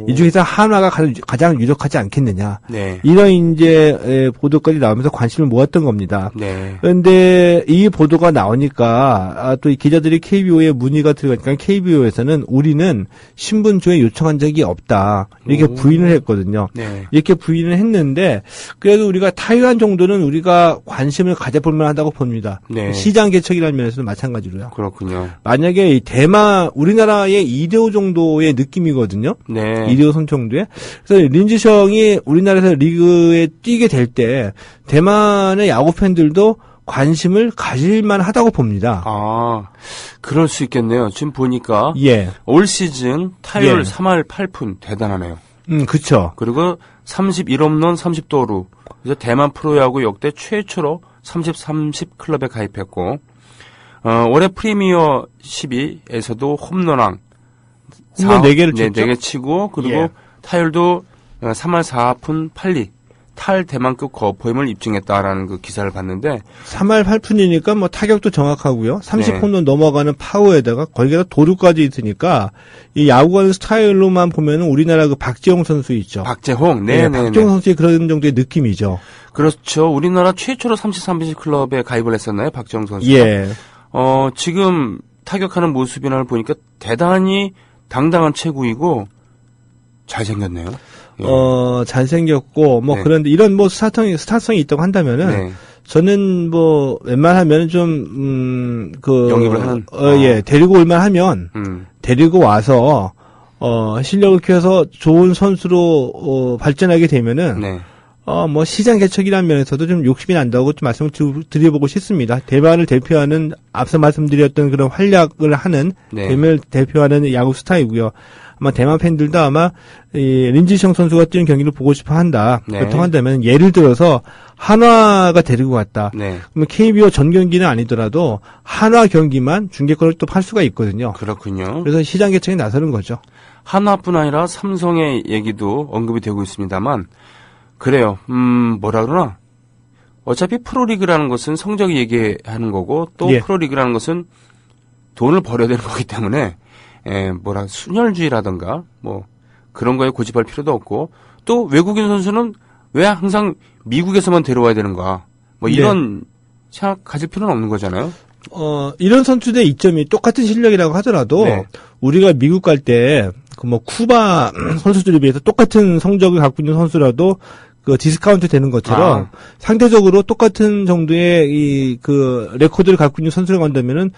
이 중에서 한화가 가장 유력하지 않겠느냐. 네. 이런 이제 보도까지 나오면서 관심을 모았던 겁니다. 네. 그런데 이 보도가 나오니까 또 이 기자들이 KBO에 문의가 들어가니까 KBO에서는 우리는 신분조회 요청한 적이 없다. 이렇게 부인을 했거든요. 네. 이렇게 부인을 했는데 그래도 우리가 타이완 정도는 우리가 관심을 가져볼 만하다고 봅니다. 네. 시장 개척이라는 면에서도 마찬가지로요. 그렇군요. 만약에 이 대만 우리나라의 이대호 정도의 느낌이거든요. 네. 이대호 선 정도에. 그래서 린즈성이 우리나라에서 리그에 뛰게 될 때 대만의 야구 팬들도 관심을 가질만 하다고 봅니다. 아, 그럴 수 있겠네요. 지금 보니까 예. 올 시즌 타율 예. 3할 8푼 대단하네요. 그쵸. 그리고 31홈런 30도루. 그래서 대만 프로야구 역대 최초로 30 클럽에 가입했고 올해 프리미어 12에서도 홈런왕 홈런 4개를 쳤죠. 4개 치고 그리고 예. 타율도 3할 4푼 8리 탈 대만급 거포임을 입증했다라는 그 기사를 봤는데 3할 8푼이니까 뭐 타격도 정확하고요. 30홈런 네. 넘어가는 파워에다가 거기다 도루까지 있으니까 이 야구하는 스타일로만 보면은 우리나라 그 박재홍 선수 있죠. 박재홍, 네, 네, 박재홍 선수의 그런 정도의 느낌이죠. 그렇죠. 우리나라 최초로 30 클럽에 가입을 했었나요, 박재홍 선수? 예. 지금 타격하는 모습이나 보니까 대단히 당당한 체구이고 잘생겼네요. 예. 잘생겼고, 뭐, 네. 그런데 이런 뭐 스타성이 있다고 한다면은, 네. 저는 뭐, 웬만하면 좀, 영입을 하는? 예, 데리고 올만 하면, 데리고 와서, 실력을 키워서 좋은 선수로, 발전하게 되면은, 네. 뭐, 시장 개척이라는 면에서도 좀 욕심이 난다고 좀 말씀을 드려보고 싶습니다. 대만을 대표하는, 앞서 말씀드렸던 그런 활약을 하는, 네. 대만을 대표하는 야구 스타이고요. 아마 대만 팬들도 아마 이 린지성 선수가 뛰는 경기를 보고 싶어 한다. 네. 그렇다고 한다면 예를 들어서 한화가 데리고 왔다. 네. 그러면 KBO 전 경기는 아니더라도 한화 경기만 중계권을 또 팔 수가 있거든요. 그렇군요. 그래서 시장 개척에 나서는 거죠. 하나뿐 아니라 삼성의 얘기도 언급이 되고 있습니다만 그래요. 뭐라 그러나 어차피 프로리그라는 것은 성적 얘기하는 거고 또 예. 프로리그라는 것은 돈을 벌어야 되는 거기 때문에 순혈주의라든가 뭐 그런 거에 고집할 필요도 없고 또 외국인 선수는 왜 항상 미국에서만 데려와야 되는가 뭐 이런 생각 가질 필요는 없는 거잖아요. 이런 선수들의 이점이 똑같은 실력이라고 하더라도 네. 우리가 미국 갈 때 그 뭐 쿠바 선수들에 비해서 똑같은 성적을 갖고 있는 선수라도 그 디스카운트 되는 것처럼 상대적으로 똑같은 정도의 그 레코드를 갖고 있는 선수를 간다면은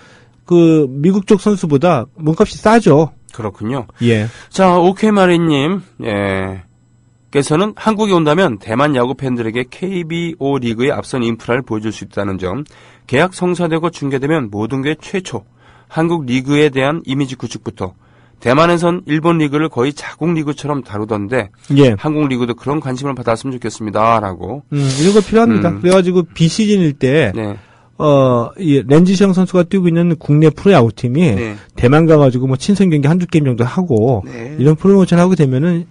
그 미국 쪽 선수보다 몸값이 싸죠. 그렇군요. 예. 자, 오케이마리님, 께서는 한국에 온다면 대만 야구 팬들에게 KBO 리그의 앞선 인프라를 보여줄 수 있다는 점, 계약 성사되고 중계되면 모든 게 최초, 한국 리그에 대한 이미지 구축부터, 대만에선 일본 리그를 거의 자국 리그처럼 다루던데, 예. 한국 리그도 그런 관심을 받았으면 좋겠습니다. 라고. 이런 거 필요합니다. 그래가지고 비시즌일 때, 네. 이 렌지시영 선수가 뛰고 있는 국내 프로야구팀이 네. 대만 가가지고 뭐 친선 경기 한두 게임 정도 하고, 네. 이런 프로모션 하게 되면은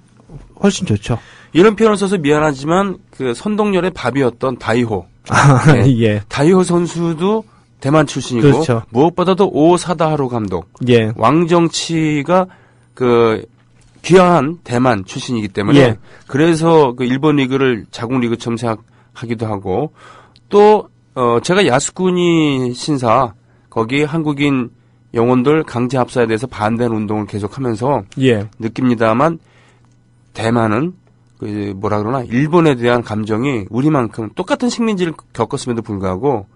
훨씬 좋죠. 이런 표현을 써서 미안하지만, 그 선동열의 밥이었던 다이호. 네. 예. 다이호 선수도 대만 출신이고 그렇죠. 무엇보다도 오 사다하루 감독, 예. 왕정치가 그 귀화한 대만 출신이기 때문에 예. 그래서 그 일본 리그를 자국 리그처럼 생각하기도 하고 또 제가 야스쿠니 신사 거기 한국인 영혼들 강제 합사에 대해서 반대하는 운동을 계속하면서 예. 느낍니다만 대만은 뭐라 그러나, 일본에 대한 감정이 우리만큼 똑같은 식민지를 겪었음에도 불구하고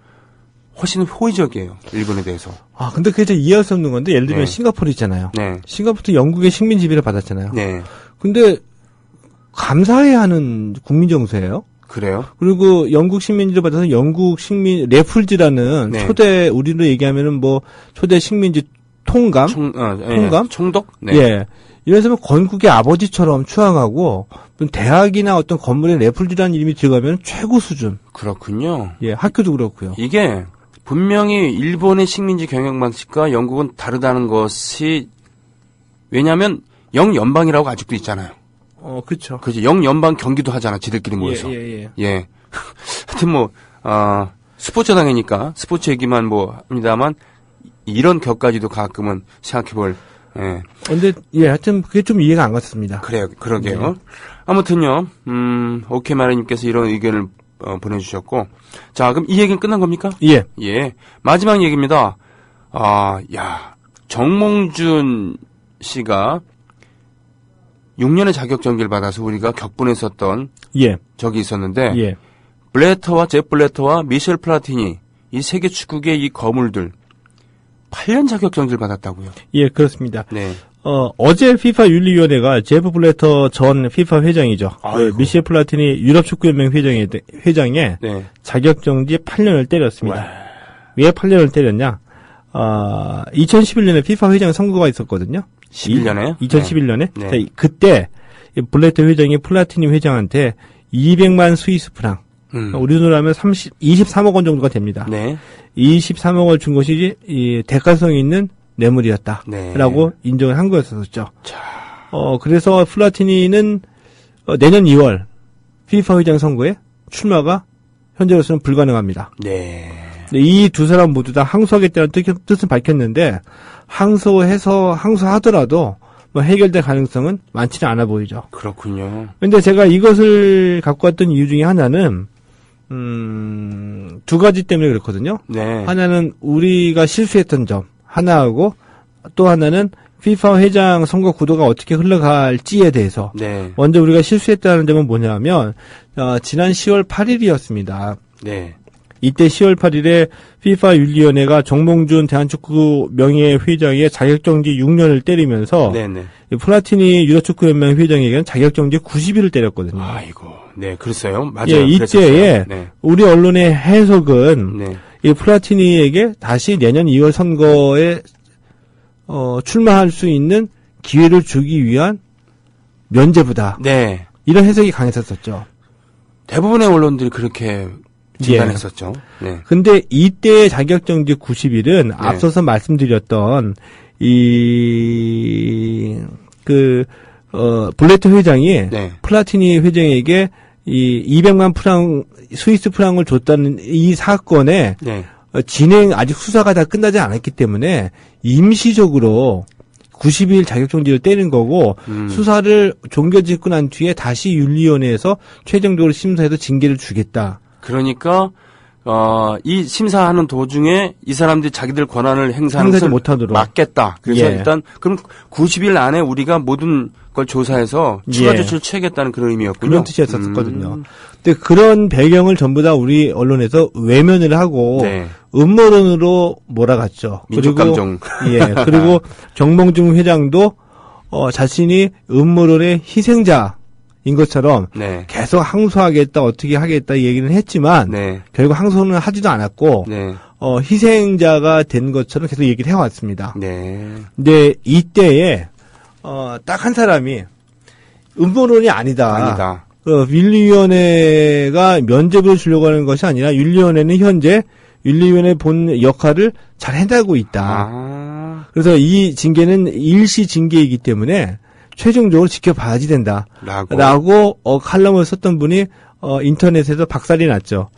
훨씬 호의적이에요. 일본에 대해서. 아, 근데 그게 좀 이해할 수 없는 건데, 예를 들면 네. 싱가포르 있잖아요. 네. 싱가포르도 영국의 식민 지배를 받았잖아요. 네. 근데 감사해야 하는 국민 정서예요. 그래요? 그리고 영국 식민지를 받아서 영국 식민 레풀지라는 네. 초대 우리로 얘기하면은 뭐 초대 식민지 통감, 통감? 총독? 네. 예. 이래서 뭐 건국의 아버지처럼 추앙하고 대학이나 어떤 건물에 레풀지라는 이름이 들어가면 최고 수준. 그렇군요. 예, 학교도 그렇고요. 이게 분명히 일본의 식민지 경영 방식과 영국은 다르다는 것이 왜냐하면 영연방이라고 아직도 있잖아요. 그렇죠. 그렇지. 영연방 경기도 하잖아. 지들끼리 모여서. 예. 하여튼 뭐 스포츠당이니까 스포츠 얘기만 뭐 합니다만 이런 격까지도 가끔은 생각해볼. 예. 근데 하여튼 그게 좀 이해가 안 갔습니다. 그래요. 그러게요. 네. 아무튼요. 오케이 마리님께서 이런 의견을 보내주셨고, 자 그럼 이 얘기는 끝난 겁니까? 예. 예. 마지막 얘기입니다. 정몽준 씨가 6년의 자격정지를 받아서 우리가 격분했었던 예. 적이 있었는데 예. 제 블래터와 미셸 플라티니 이 세계 축구의 이 거물들 8년 자격정지를 받았다고요. 예, 그렇습니다. 네. 어제 FIFA 윤리위원회가 제프 블래터 전 FIFA 회장이죠. 미셸 플라티니 유럽축구연맹 회장에 네. 자격정지 8년을 때렸습니다. 왜 8년을 때렸냐? 2011년에 FIFA 회장 선거가 있었거든요. 11년에? 2011년에. 네. 자, 그때 블래터 회장이 플라티니 회장한테 200만 스위스 프랑. 우리 돈으로 하면 23억 원 정도가 됩니다. 네. 23억 원을 준 것이 이 대가성이 있는 뇌물이었다. 네. 라고 인정을 한 거였었죠. 그래서 플라티니는 내년 2월 FIFA 회장 선거에 출마가 현재로서는 불가능합니다. 네. 이 두 사람 모두 다 항소하겠다는 뜻은 밝혔는데 항소하더라도 뭐 해결될 가능성은 많지는 않아 보이죠. 그렇군요. 근데 제가 이것을 갖고 왔던 이유 중에 하나는 두 가지 때문에 그렇거든요. 네. 하나는 우리가 실수했던 점 하나하고 또 하나는 FIFA 회장 선거 구도가 어떻게 흘러갈지에 대해서 네. 먼저 우리가 실수했다는 점은 뭐냐면 지난 10월 8일이었습니다. 네. 이때 10월 8일에 FIFA 윤리위원회가 정몽준 대한축구 명예회장의 자격정지 6년을 때리면서 네네. 플라티니 유럽축구연맹 회장에게는 자격정지 90일을 때렸거든요. 아이고. 네, 그랬어요. 맞아요. 예, 이때에 네. 우리 언론의 해석은 네. 이 플라티니에게 다시 내년 2월 선거에 출마할 수 있는 기회를 주기 위한 면죄부다. 네. 이런 해석이 강했었죠. 대부분의 언론들이 그렇게 진단했었죠. 네. 근데 이때의 자격정지 90일은 앞서서 말씀드렸던 블래터 회장이 네. 플라티니 회장에게 이 200만 프랑, 스위스 프랑을 줬다는 이 사건에 네. 아직 수사가 다 끝나지 않았기 때문에 임시적으로 90일 자격정지를 때린 거고 수사를 종결짓고 난 뒤에 다시 윤리위원회에서 최종적으로 심사해서 징계를 주겠다. 그러니까 이 심사하는 도중에 이 사람들이 자기들 권한을 행사하는 것을 못하도록 막겠다. 그래서 예. 일단 그럼 90일 안에 우리가 모든 걸 조사해서 추가 예. 조치를 취하겠다는 그런 의미였군요. 그런 뜻이었었거든요. 근데 그런 배경을 전부 다 우리 언론에서 외면을 하고 네. 음모론으로 몰아갔죠. 민족감정. 그리고 정몽준 회장도 자신이 음모론의 희생자인 것처럼 네. 계속 항소하겠다, 어떻게 하겠다 이 얘기는 했지만 네. 결국 항소는 하지도 않았고 네. 희생자가 된 것처럼 계속 얘기를 해왔습니다. 네. 근데 이때에 딱 한 사람이 음모론이 아니다. 윤리위원회가 면죄부를 주려고 하는 것이 아니라 윤리위원회는 현재 윤리위원회 본 역할을 잘 해나가고 있다. 그래서 이 징계는 일시 징계이기 때문에 최종적으로 지켜봐야지 된다. 라고 칼럼을 썼던 분이 인터넷에서 박살이 났죠.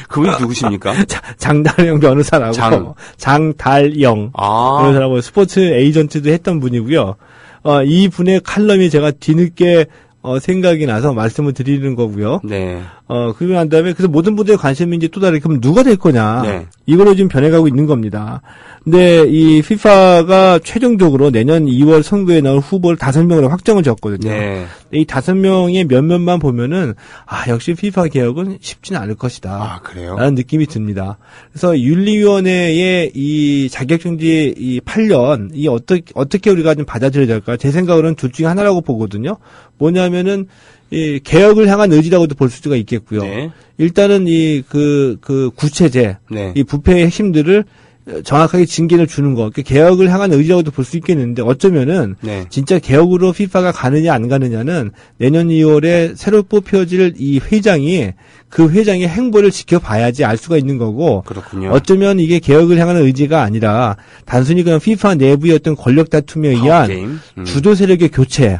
그분이 누구십니까? 장달영 변호사라고. 장달영. 변호사라고 스포츠 에이전트도 했던 분이고요. 이 분의 칼럼이 제가 뒤늦게 생각이 나서 말씀을 드리는 거고요. 네. 그러고 난 다음에, 그래서 모든 분들의 관심이 이제 또 다르게, 그럼 누가 될 거냐. 네. 이걸로 지금 변해가고 있는 겁니다. 근데 이 FIFA가 최종적으로 내년 2월 선거에 나올 후보를 5명으로 확정을 지었거든요. 네. 이 5명의 면면만 보면은, 역시 FIFA 개혁은 쉽지는 않을 것이다. 아, 그래요? 라는 느낌이 듭니다. 그래서 윤리위원회의 이 자격정지 이 8년, 이 어떻게 우리가 좀 받아들여야 될까? 제 생각으로는 둘 중에 하나라고 보거든요. 뭐냐면은, 이 개혁을 향한 의지라고도 볼 수가 있겠고요. 네. 일단은 구체제, 네. 이 부패의 핵심들을 정확하게 징계를 주는 거, 개혁을 향한 의지라고도 볼 수 있겠는데 어쩌면은 네. 진짜 개혁으로 FIFA가 가느냐 안 가느냐는 내년 2월에 새로 뽑혀질 이 회장이 그 회장의 행보를 지켜봐야지 알 수가 있는 거고. 그렇군요. 어쩌면 이게 개혁을 향한 의지가 아니라 단순히 그냥 FIFA 내부의 어떤 권력 다툼에 의한 게임. 주도 세력의 교체.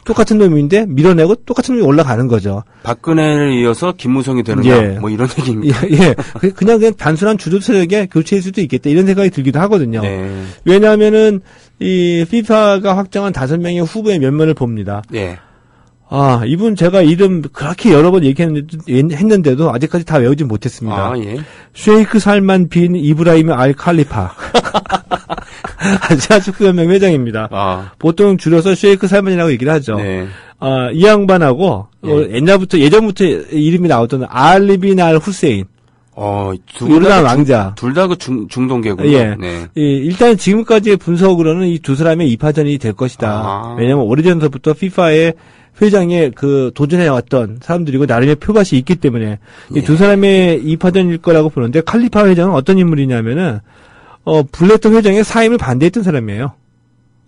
똑같은 놈인데 밀어내고 똑같은 놈이 올라가는 거죠. 박근혜를 이어서 김무성이 되느냐, 예. 뭐 이런 얘기입니다. 예. 그냥 단순한 주도 세력의 교체일 수도 있겠다. 이런 생각이 들기도 하거든요. 네. 왜냐하면은 이 FIFA가 확정한 5명의 후보의 면면을 봅니다. 예. 이분 제가 이름 그렇게 여러 번 얘기했는데도 아직까지 다 외우지 못했습니다. 예. 쉐이크 살만 빈 이브라임 알 칼리파. 아시아 축구연맹 회장입니다. 보통 줄여서 쉐이크 살만이라고 얘기를 하죠. 네. 이 양반하고 예전부터 이름이 나오던 알리빈 알 후세인. 요르단 왕자. 둘 다 그 중동계군요. 예. 네. 일단 지금까지의 분석으로는 이 두 사람의 이파전이 될 것이다. 왜냐하면 오래전부터 FIFA의 회장에 도전해왔던 사람들이고 나름의 표밭이 있기 때문에 이 두 사람의 이파전일 거라고 보는데 칼리파 회장은 어떤 인물이냐면은 블래터 회장의 사임을 반대했던 사람이에요.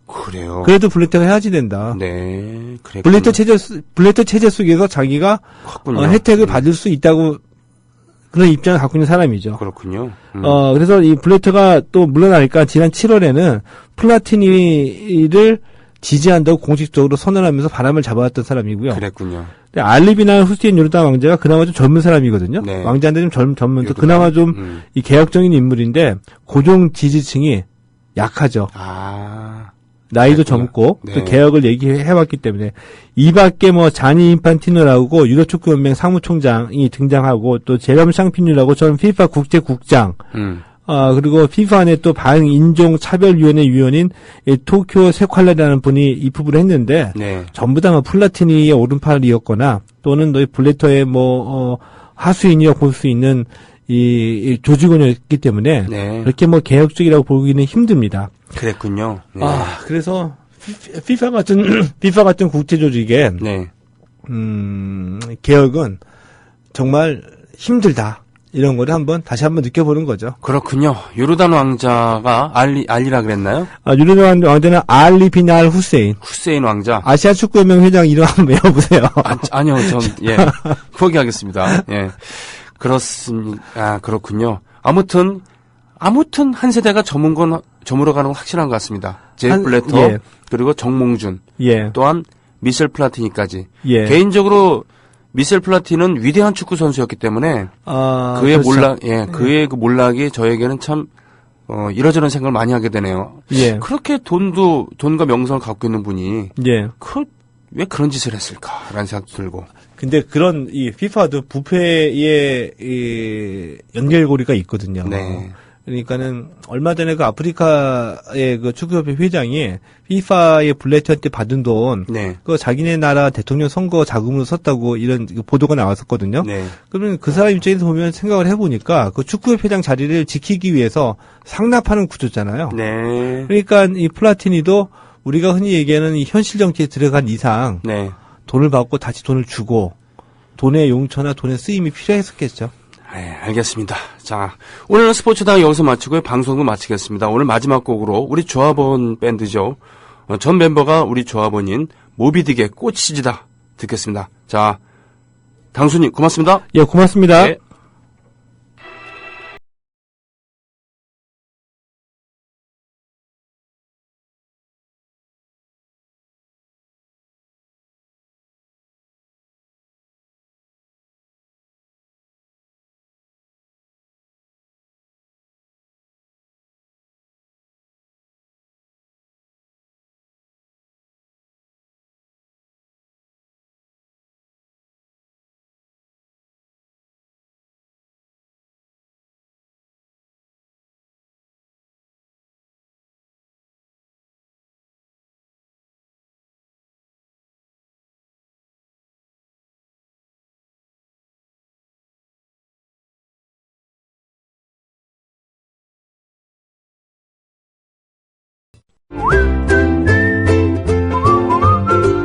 그래요. 그래도 블래터가 해야지 된다. 네. 그랬군요. 블래터 체제 속에서 자기가 혜택을 받을 수 있다고 그런 입장을 갖고 있는 사람이죠. 그렇군요. 그래서 이 블래터가 또 물러나니까 지난 7월에는 플라티니를 지지한다고 공식적으로 선언하면서 바람을 잡아왔던 사람이고요. 그랬군요. 알리비나 후세인 요르단 왕자가 그나마 좀 젊은 사람이거든요. 네. 왕자인데 좀 젊으면서 그나마 좀 이 개혁적인 인물인데 고종 지지층이 약하죠. 나이도 젊고 네. 또 개혁을 얘기해왔기 때문에 이 밖에 자니 인판티노라고 유럽축구연맹 사무총장이 등장하고 또 제롬 샹피뉴라고 전 FIFA 국제국장 그리고 FIFA 안에 또 반인종차별위원회 위원인 토쿄 세칼라라는 분이 입후보를 했는데 네. 전부 다 플라티니의 오른팔이었거나 또는 너희 블래터의 하수인이라고 볼 수 있는 이 조직원이었기 때문에 네. 그렇게 개혁적이라고 보기는 힘듭니다. 그랬군요. 네. 그래서 FIFA 같은 국제 조직의 네. 개혁은 정말 힘들다. 이런 거를 다시 한번 느껴보는 거죠. 그렇군요. 요르단 왕자가 알리라 그랬나요? 요르단 왕자는 알리 빈 알 후세인. 후세인 왕자. 아시아 축구연맹 회장 이름 한번 외워보세요. 아니요, 포기하겠습니다. 예. 그렇습니다. 그렇군요. 아무튼 한 세대가 저물어가는 건 확실한 것 같습니다. 제프 블래터, 예. 그리고 정몽준, 예. 또한 미셸 플라티니까지. 예. 개인적으로 미셸 플라티는 위대한 축구 선수였기 때문에 그의 그렇죠. 그의 그 몰락이 저에게는 참 이러저런 생각을 많이 하게 되네요. 예. 그렇게 돈과 명성을 갖고 있는 분이 예. 왜 그런 짓을 했을까라는 생각도 들고. 근데 그런 이 FIFA도 부패의 이 연결고리가 있거든요. 네. 그러니까는 얼마 전에 그 아프리카의 그 축구협회 회장이 FIFA의 블래터한테 받은 돈, 네. 그 자기네 나라 대통령 선거 자금으로 썼다고 이런 보도가 나왔었거든요. 네. 그러면 그 사람 입장에서 보면 생각을 해보니까 그 축구협회장 자리를 지키기 위해서 상납하는 구조잖아요. 네. 그러니까 이 플라티니도 우리가 흔히 얘기하는 이 현실 정치에 들어간 이상 네. 돈을 받고 다시 돈을 주고 돈의 용처나 돈의 쓰임이 필요했었겠죠. 네, 알겠습니다. 자, 오늘은 스포츠당 여기서 마치고 방송을 마치겠습니다. 오늘 마지막 곡으로 우리 조합원 밴드죠. 전 멤버가 우리 조합원인 모비딕의 꽃이지다 듣겠습니다. 자, 당수님 고맙습니다. 예, 고맙습니다. 네.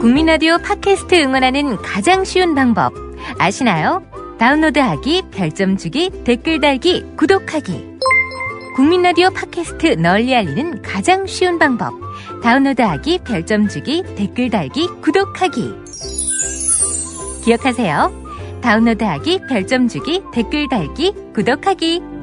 국민라디오 팟캐스트 응원하는 가장 쉬운 방법 아시나요? 다운로드하기, 별점 주기, 댓글 달기, 구독하기. 국민라디오 팟캐스트 널리 알리는 가장 쉬운 방법. 다운로드하기, 별점 주기, 댓글 달기, 구독하기. 기억하세요. 다운로드하기, 별점 주기, 댓글 달기, 구독하기.